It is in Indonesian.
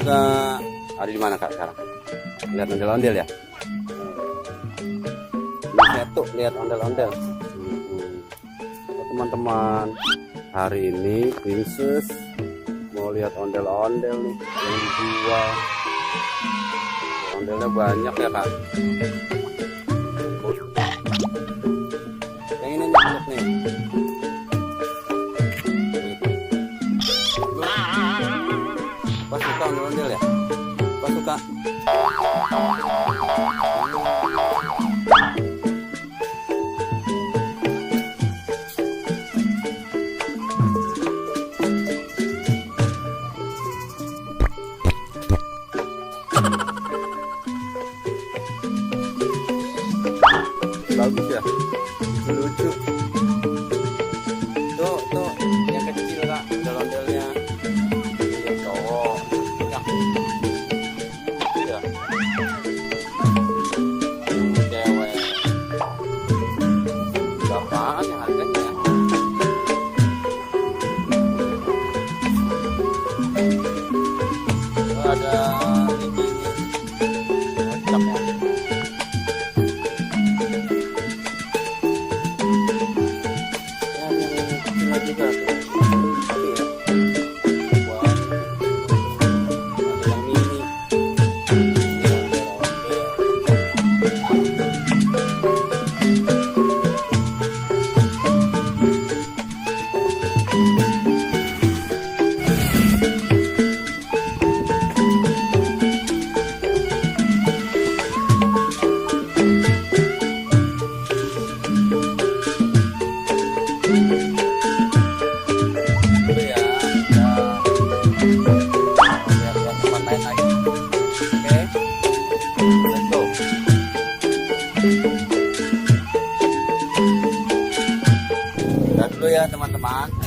Kak. Ada di mana Kak sekarang? Lihat ondel-ondel ya. Ini satu lihat ondel-ondel. Teman-teman, hari ini Princess mau lihat ondel-ondel nih yang dijual. Ondelnya banyak ya Kak. Yang ini banyak nih. Pas suka ondel-ondel ya? Pas suka. Bagus ya, lucu. Tuh yang kecil Kak, ondel-ondelnya. Ini cowok. Ya. Cewek. Berapaan ya harganya? Ada ini. Lengkap ya. Juga tuh. Tapi ya, wah, ada yang mini. Udah dulu ya teman-teman.